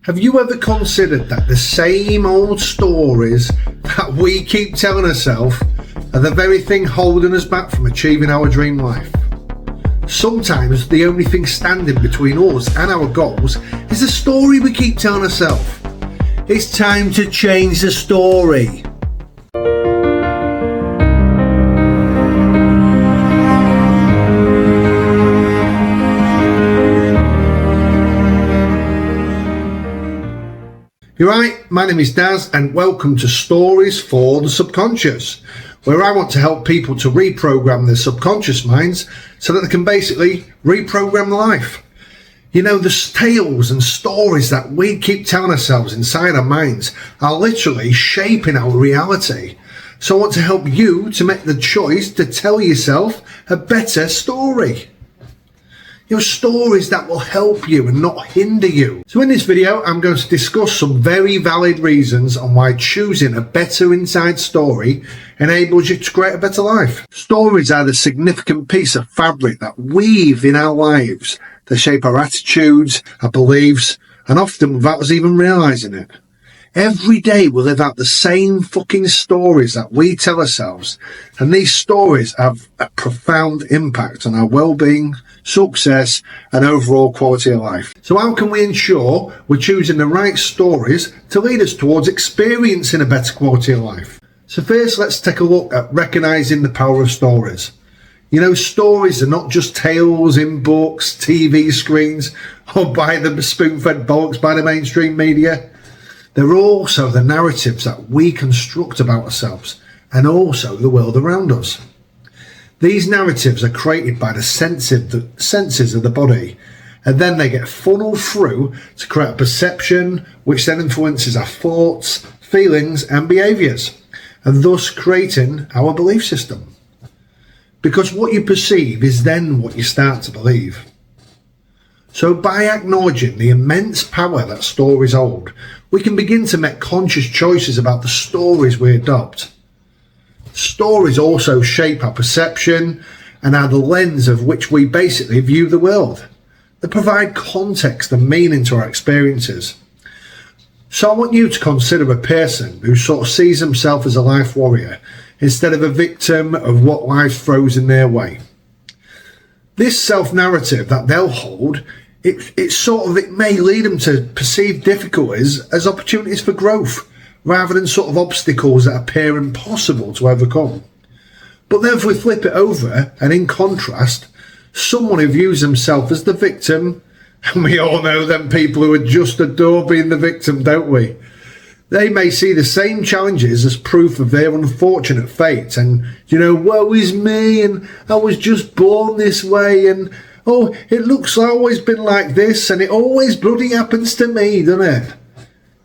Have you ever considered that the same old stories that we keep telling ourselves are the very thing holding us back from achieving our dream life? Sometimes the only thing standing between us and our goals is the story we keep telling ourselves. It's time to change the story. You're right, my name is Daz and welcome to Stories for the Subconscious, where I want to help people to reprogram their subconscious minds so that they can basically reprogram life. You know, the tales and stories that we keep telling ourselves inside our minds are literally shaping our reality. So I want to help you to make the choice to tell yourself a better story. You know, stories that will help you and not hinder you. So in this video, I'm going to discuss some very valid reasons on why choosing a better inside story enables you to create a better life. Stories are the significant piece of fabric that weave in our lives. They shape our attitudes, our beliefs, and often without us even realizing it. Every day we live out the same fucking stories that we tell ourselves, and these stories have a profound impact on our well-being, success, and overall quality of life. So how can we ensure we're choosing the right stories to lead us towards experiencing a better quality of life? So first, let's take a look at recognizing the power of stories. You know, stories are not just tales in books, TV screens, or by the spoon-fed bollocks by the mainstream media. They're also the narratives that we construct about ourselves and also the world around us. These narratives are created by the senses of the body, and then they get funneled through to create a perception which then influences our thoughts, feelings and behaviours, and thus creating our belief system. Because what you perceive is then what you start to believe. So by acknowledging the immense power that stories hold, we can begin to make conscious choices about the stories we adopt. Stories also shape our perception and are the lens of which we basically view the world. They provide context and meaning to our experiences. So I want you to consider a person who sort of sees himself as a life warrior instead of a victim of what life throws in their way. This self-narrative that they'll hold, it may lead them to perceive difficulties as opportunities for growth, rather than sort of obstacles that appear impossible to overcome. But then if we flip it over, and in contrast, someone who views himself as the victim, and we all know them people who just adore being the victim, don't we? They may see the same challenges as proof of their unfortunate fate, and, you know, woe is me, and I was just born this way, and, oh, it looks like I've always been like this, and it always bloody happens to me, doesn't it?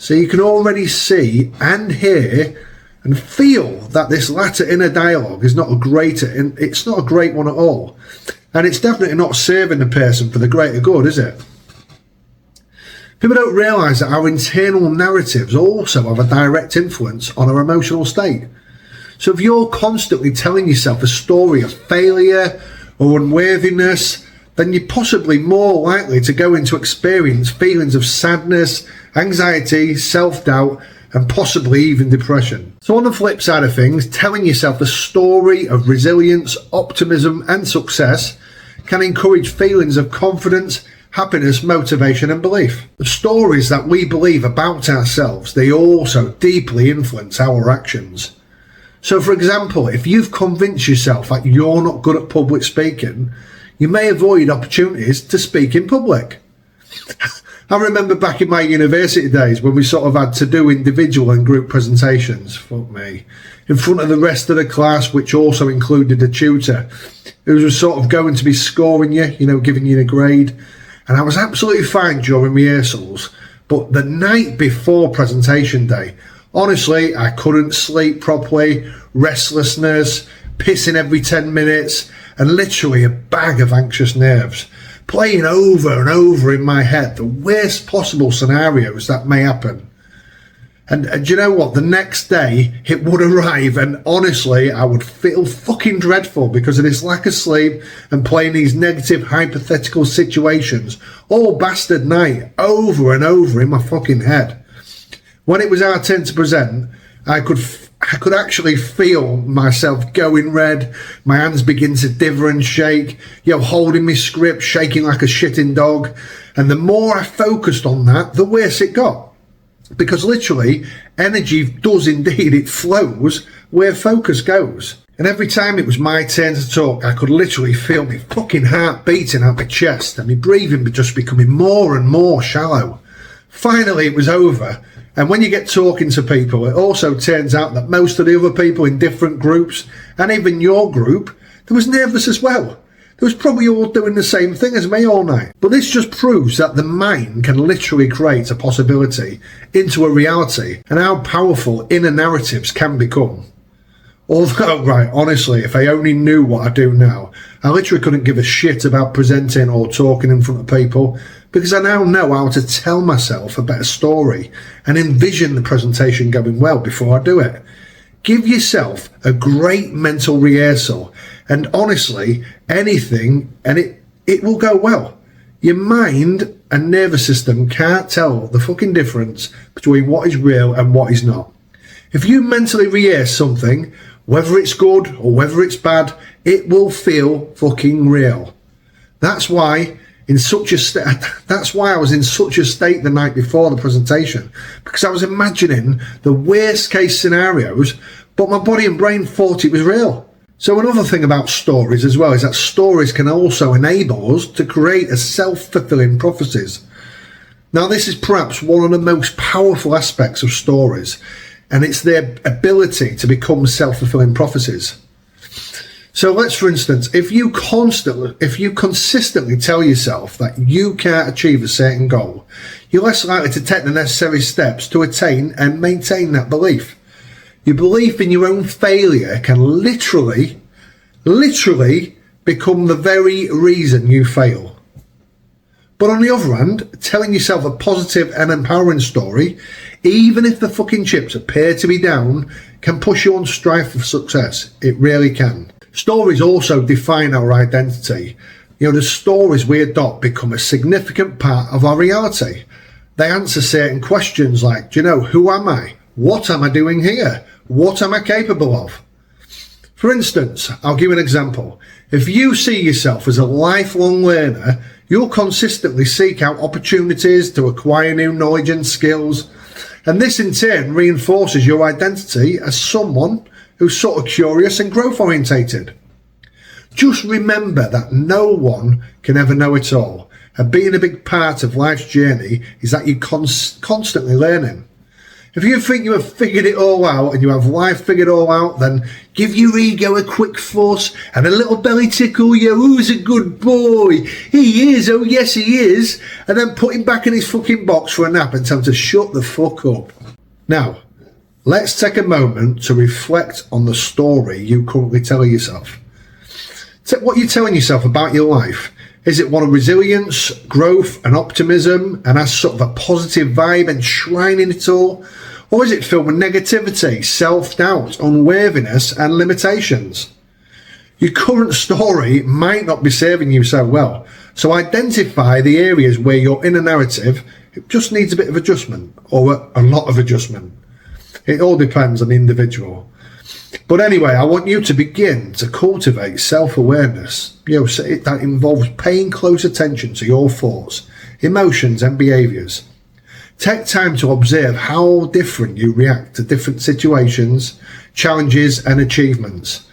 So you can already see and hear and feel that this latter inner dialogue is not a great one at all. And it's definitely not serving the person for the greater good, is it? People don't realise that our internal narratives also have a direct influence on our emotional state. So if you're constantly telling yourself a story of failure or unworthiness, then you're possibly more likely to go into experience feelings of sadness, anxiety, self-doubt, and possibly even depression. So on the flip side of things, telling yourself a story of resilience, optimism, and success can encourage feelings of confidence, happiness, motivation, and belief. The stories that we believe about ourselves, they also deeply influence our actions. So for example, if you've convinced yourself that you're not good at public speaking, you may avoid opportunities to speak in public. I remember back in my university days when we sort of had to do individual and group presentations, fuck me, in front of the rest of the class, which also included a tutor who was sort of going to be scoring you, you know, giving you a grade. And I was absolutely fine during rehearsals, but the night before presentation day, honestly, I couldn't sleep properly, restlessness, pissing every 10 minutes, and literally a bag of anxious nerves, playing over and over in my head the worst possible scenarios that may happen. And do you know what? The next day it would arrive, and honestly, I would feel fucking dreadful because of this lack of sleep and playing these negative hypothetical situations all bastard night over and over in my fucking head. When it was our turn to present, I could actually feel myself going red. My hands begin to dither and shake, holding my script, shaking like a shitting dog. And the more I focused on that, the worse it got. Because literally, energy does indeed, it flows where focus goes. And every time it was my turn to talk, I could literally feel my fucking heart beating out my chest and my breathing just becoming more and more shallow. Finally, it was over. And when you get talking to people, it also turns out that most of the other people in different groups, and even your group, they was nervous as well. They was probably all doing the same thing as me all night. But this just proves that the mind can literally create a possibility into a reality, and how powerful inner narratives can become. Although, right, honestly, if I only knew what I do now, I literally couldn't give a shit about presenting or talking in front of people, because I now know how to tell myself a better story and envision the presentation going well before I do it. Give yourself a great mental rehearsal, and honestly, anything, and it will go well. Your mind and nervous system can't tell the fucking difference between what is real and what is not. If you mentally rehearse something, whether it's good or whether it's bad, it will feel fucking real. That's why I was in such a state the night before the presentation, because I was imagining the worst case scenarios, but my body and brain thought it was real. So another thing about stories as well is that stories can also enable us to create a self-fulfilling prophecies. Now, this is perhaps one of the most powerful aspects of stories, and it's their ability to become self-fulfilling prophecies. So let's, for instance, if you consistently tell yourself that you can't achieve a certain goal, you're less likely to take the necessary steps to attain and maintain that belief. Your belief in your own failure can literally become the very reason you fail. But on the other hand, telling yourself a positive and empowering story, even if the fucking chips appear to be down, can push you on strive for success. It really can. Stories also define our identity. The stories we adopt become a significant part of our reality. They answer certain questions like, who am I? What am I doing here? What am I capable of? For instance, I'll give an example. If you see yourself as a lifelong learner, you'll consistently seek out opportunities to acquire new knowledge and skills. And this in turn reinforces your identity as someone who's sort of curious and growth orientated. Just remember that no one can ever know it all. And being a big part of life's journey is that you're constantly learning. If you think you have figured it all out and you have life figured all out, then give your ego a quick fuss and a little belly tickle. Who's a good boy? He is. Oh yes, he is. And then put him back in his fucking box for a nap and tell him to shut the fuck up. Now, let's take a moment to reflect on the story you currently tell yourself. What you're telling yourself about your life. Is it one of resilience, growth and optimism, and has sort of a positive vibe enshrining it all? Or is it filled with negativity, self-doubt, unworthiness and limitations? Your current story might not be serving you so well, so identify the areas where your inner narrative just needs a bit of adjustment, or a lot of adjustment. It all depends on the individual. But anyway, I want you to begin to cultivate self-awareness, that involves paying close attention to your thoughts, emotions and behaviours. Take time to observe how different you react to different situations, challenges and achievements.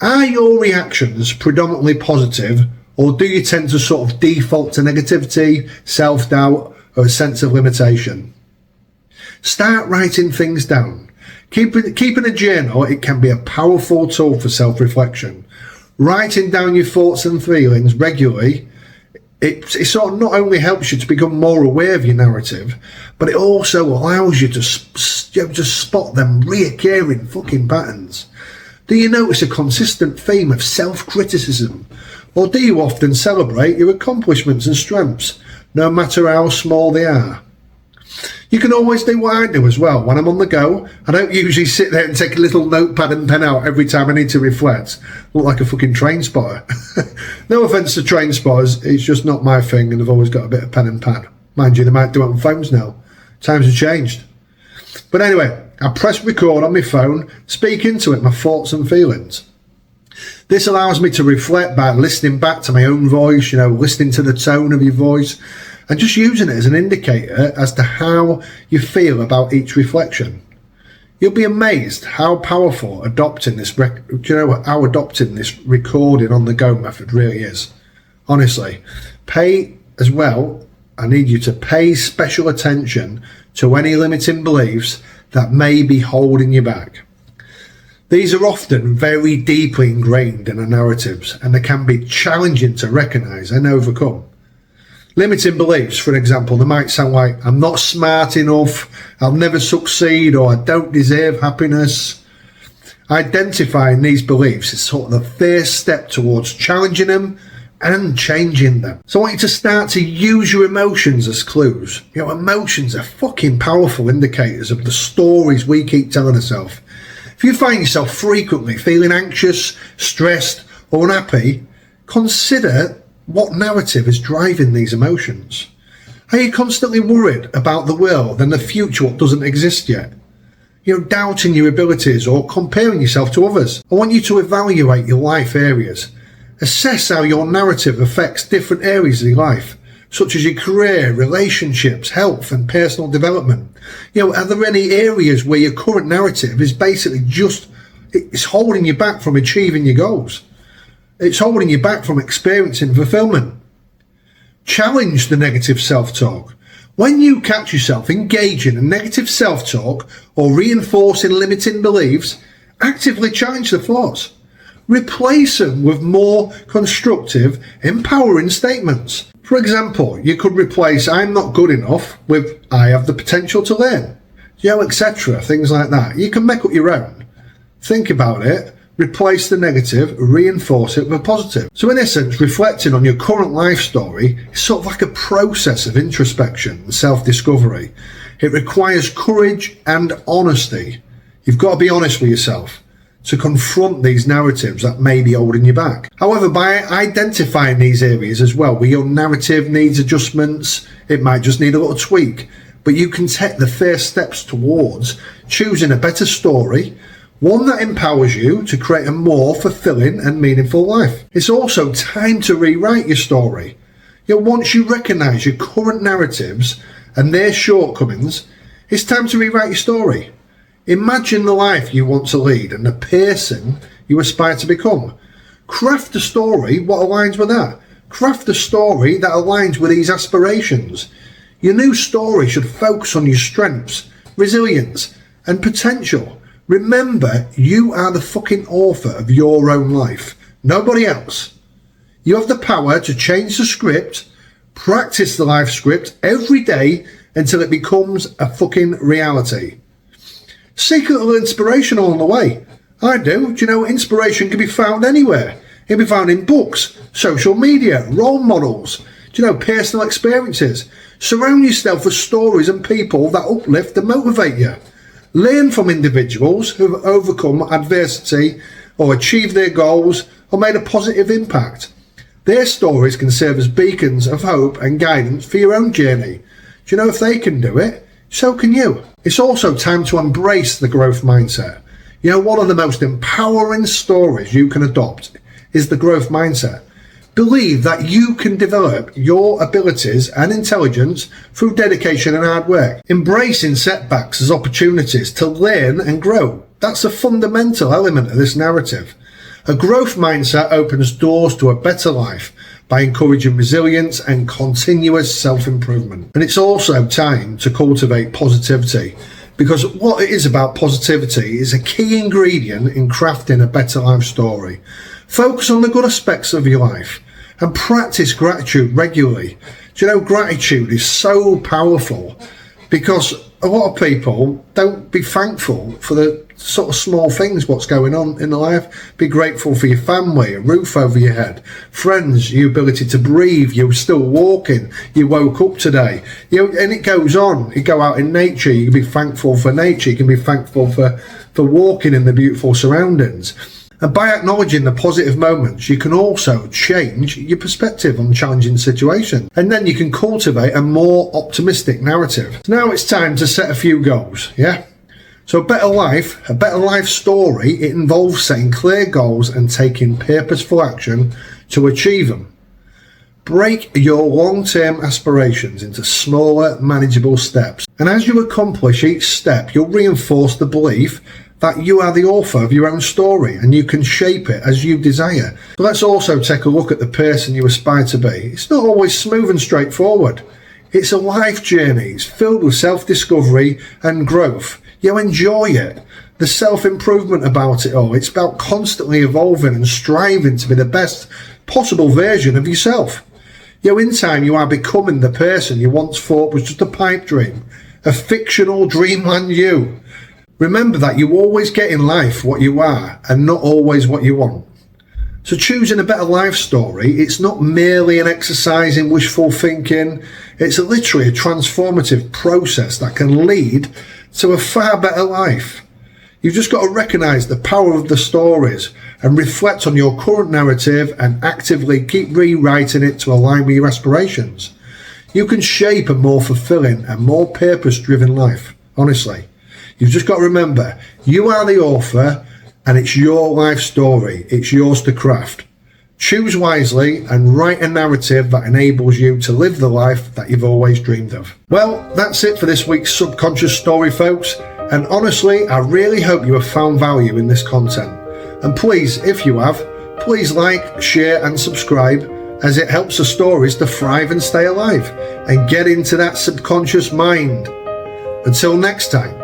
Are your reactions predominantly positive, or do you tend to sort of default to negativity, self-doubt or a sense of limitation? Start writing things down. Keeping a journal, it can be a powerful tool for self-reflection. Writing down your thoughts and feelings regularly, it sort of not only helps you to become more aware of your narrative, but it also allows you to spot them reoccurring fucking patterns. Do you notice a consistent theme of self-criticism? Or do you often celebrate your accomplishments and strengths, no matter how small they are? You can always do what I do as well. When I'm on the go, I don't usually sit there and take a little notepad and pen out every time I need to reflect. Look like a fucking train spotter. No offence to train spotters, it's just not my thing, and I've always got a bit of pen and pad. Mind you, they might do it on phones now. Times have changed. But anyway, I press record on my phone, speak into it my thoughts and feelings. This allows me to reflect by listening back to my own voice, listening to the tone of your voice, and just using it as an indicator as to how you feel about each reflection. You'll be amazed how powerful adopting this recording on the go method really is. Honestly, I need you to pay special attention to any limiting beliefs that may be holding you back. These are often very deeply ingrained in our narratives, and they can be challenging to recognise and overcome. Limiting beliefs, for example, they might sound like, I'm not smart enough, I'll never succeed, or I don't deserve happiness. Identifying these beliefs is sort of the first step towards challenging them and changing them. So I want you to start to use your emotions as clues. Emotions are fucking powerful indicators of the stories we keep telling ourselves. If you find yourself frequently feeling anxious, stressed, or unhappy, consider what narrative is driving these emotions. Are you constantly worried about the world and the future what doesn't exist yet? Doubting your abilities or comparing yourself to others. I want you to evaluate your life areas. Assess how your narrative affects different areas of your life, such as your career, relationships, health and personal development. Are there any areas where your current narrative is basically it's holding you back from achieving your goals? It's holding you back from experiencing fulfillment. Challenge the negative self-talk. When you catch yourself engaging in negative self-talk or reinforcing limiting beliefs, actively challenge the thoughts. Replace them with more constructive, empowering statements. For example, you could replace I'm not good enough with I have the potential to learn, etc. Things like that. You can make up your own. Think about it. Replace the negative, reinforce it with a positive. So in essence, reflecting on your current life story is sort of like a process of introspection and self-discovery. It requires courage and honesty. You've got to be honest with yourself to confront these narratives that may be holding you back. However, by identifying these areas as well, where your narrative needs adjustments, it might just need a little tweak, but you can take the first steps towards choosing a better story, one that empowers you to create a more fulfilling and meaningful life. It's also time to rewrite your story. Once you recognise your current narratives and their shortcomings, it's time to rewrite your story. Imagine the life you want to lead and the person you aspire to become. Craft a story what aligns with that. Craft a story that aligns with these aspirations. Your new story should focus on your strengths, resilience, and potential. Remember, you are the fucking author of your own life, nobody else. You have the power to change the script, practice the life script every day until it becomes a fucking reality. Seek a little inspiration along the way. I do. Inspiration can be found anywhere. It can be found in books, social media, role models, personal experiences. Surround yourself with stories and people that uplift and motivate you. Learn from individuals who have overcome adversity or achieved their goals or made a positive impact. Their stories can serve as beacons of hope and guidance for your own journey. If they can do it, so can you. It's also time to embrace the growth mindset. One of the most empowering stories you can adopt is the growth mindset. Believe that you can develop your abilities and intelligence through dedication and hard work. Embracing setbacks as opportunities to learn and grow. That's a fundamental element of this narrative. A growth mindset opens doors to a better life by encouraging resilience and continuous self-improvement. And it's also time to cultivate positivity, because what it is about positivity is a key ingredient in crafting a better life story. Focus on the good aspects of your life and practice gratitude regularly. Gratitude is so powerful because a lot of people don't be thankful for the sort of small things, what's going on in life. Be grateful for your family, a roof over your head, friends, your ability to breathe, you're still walking, you woke up today, and it goes on. You go out in nature, you can be thankful for nature, you can be thankful for walking in the beautiful surroundings. And by acknowledging the positive moments, you can also change your perspective on challenging situations. And then you can cultivate a more optimistic narrative. So now it's time to set a few goals, yeah? So a better life story, it involves setting clear goals and taking purposeful action to achieve them. Break your long-term aspirations into smaller, manageable steps. And as you accomplish each step, you'll reinforce the belief that you are the author of your own story and you can shape it as you desire. But let's also take a look at the person you aspire to be. It's not always smooth and straightforward. It's a life journey. It's filled with self-discovery and growth. You enjoy it. The self-improvement about it all. It's about constantly evolving and striving to be the best possible version of yourself. In time you are becoming the person you once thought was just a pipe dream, a fictional dreamland you. Remember that you always get in life what you are and not always what you want. So choosing a better life story, it's not merely an exercise in wishful thinking. It's literally a transformative process that can lead to a far better life. You've just got to recognise the power of the stories and reflect on your current narrative and actively keep rewriting it to align with your aspirations. You can shape a more fulfilling and more purpose-driven life, honestly. You've just got to remember, you are the author and it's your life story. It's yours to craft. Choose wisely and write a narrative that enables you to live the life that you've always dreamed of. Well, that's it for this week's Subconscious Story, folks. And honestly, I really hope you have found value in this content. And please, if you have, please like, share and subscribe, as it helps the stories to thrive and stay alive and get into that subconscious mind. Until next time.